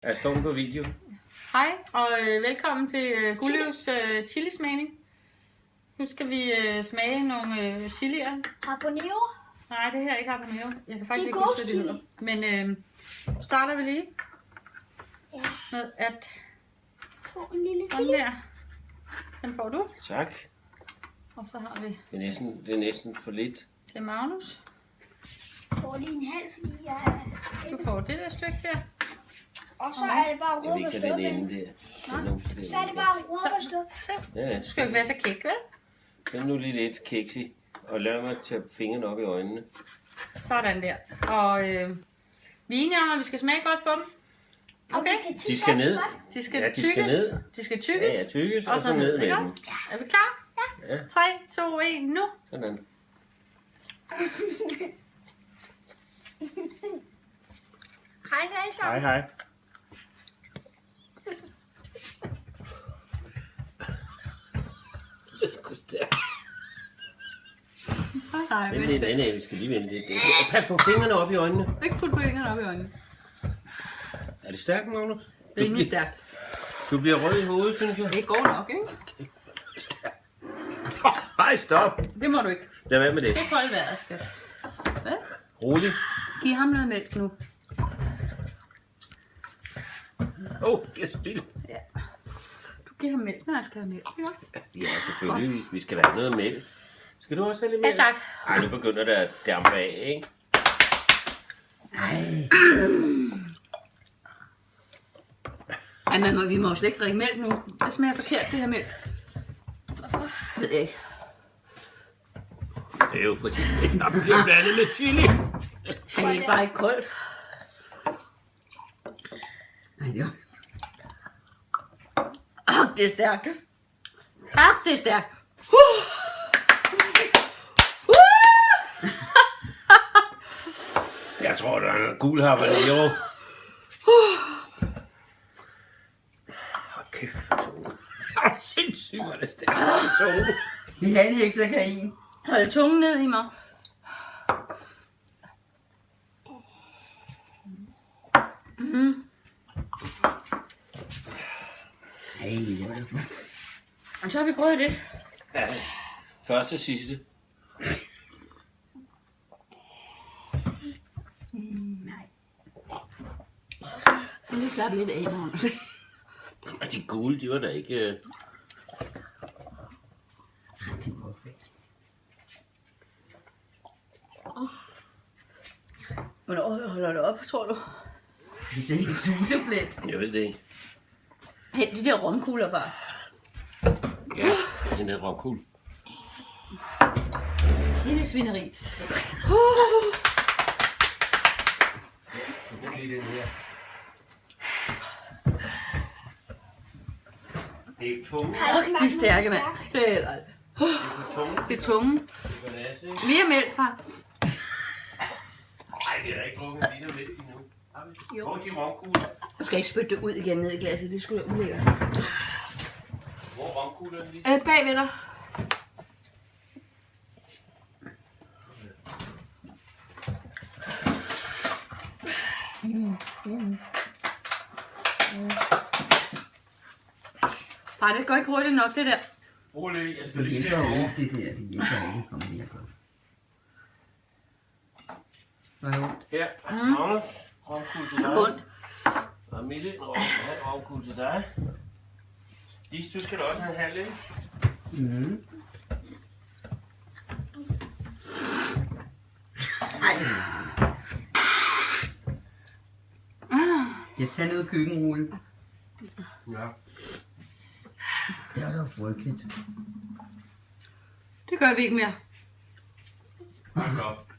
Jeg står på video. Hej og velkommen til Gulløvs chilismagning. Nu skal vi smage nogle chilier. Habanero? Nej, det her er ikke habanero. Jeg kan faktisk Det er ikke huske, hvad det chili. hedder. Men nu starter vi lige med at Få en lille sådan chili. der. Den får du. Tak. Og så har vi Det er næsten for lidt. til Magnus. Får lige en halv, fordi jeg Du får det der stykke her. Og så er det bare Jeg vil råb og ikke have stå. den ende der. Så er det bare råb og stå. Ja, Du skal jo ikke være så kæk, vel? den er nu lige lidt keksig. Og lad mig tage fingrene op i øjnene. Sådan der. Og vi er enige om, at vi skal smage godt på dem. Okay? De skal ned. De skal Ja, de skal tykkes. ned. De skal tykkes. Ja, tykkes og så ned med ikke dem. også? Er vi klar? Ja. 3, 2, 1, nu. Sådan. Hej, hej, så. Hej, hej. Det er sgu stærkt. Nej, Vent lidt, nej, vi skal lige vente lidt. Pas på fingrene op i øjnene. ikke putte fingrene op i øjnene. Er det stærkt, Magnus? Rimelig stærkt. Du bliver rød i hovedet, synes jeg. Det går nok, ikke? Hej, stop. Det må du ikke. Lad være med det. Det er koldt vejret, skat. Hvad? Rolig. Giv ham noget mælk nu. Det er spild. Ja. Du giver ham mælk, når jeg skal have mælk, ikke også? Ja, selvfølgelig. Vi skal have noget mælk. Skal du også have lidt mælk? Ja, tak. Ej, nu begynder det at dampe af, ikke? Ej, vi må jo slet ikke drikke mælk nu. Det smager forkert, det her mælk. Hvorfor? Ved jeg ikke. Det er jo fordi, det bliver blandet med chili. Det er bare ikke koldt. Nej, det er det er stærkt. Det er stærkt. Jeg tror, der er noget gul habanero. Hold kæft for tunge. Sindssygt, hvor er det stærkt for tunge. Det er ikke så kain. Hold tungen ned i mig. Og så har vi prøvet det. Ja, første og sidste. Jeg vil slappe lidt af, Magnus. Og de gule, de var da ikke... Hvornår holder det op, tror du? Det er helt sulteplet. Jeg ved det ikke. Hent de der romkugler, far. Ja, den her romkugle. Se det svineri. Du får lige den her. Det er tunge. De er stærke, mand. Det er Det er tunge. det er tunge. Det er banasse. Mere mælk, far. Nej, vi har da ikke drukket en liter mælk endnu. Har vi? Jo. Hvor er de romkugler? Du skal ikke spytte det ud igen ned i glasset. Det skulle da ulækkert. Hvor er romkuglerne lige? Bagved dig. Nej, det går ikke hurtigt nok, det der. Rolig, jeg skal lige Det skære over. hjælper ikke, det der. Det hjælper ikke. Kom her. Hvad er ondt? Her, Magnus, romkugle til dig. Ondt. Og Mille, romkugle til dig. Lis, du skal da også have en halv, ikke? Mhm. Jeg tager noget køkkenrulle. Ja. Det er da frygteligt. Det gør vi ikke mere. Hold op.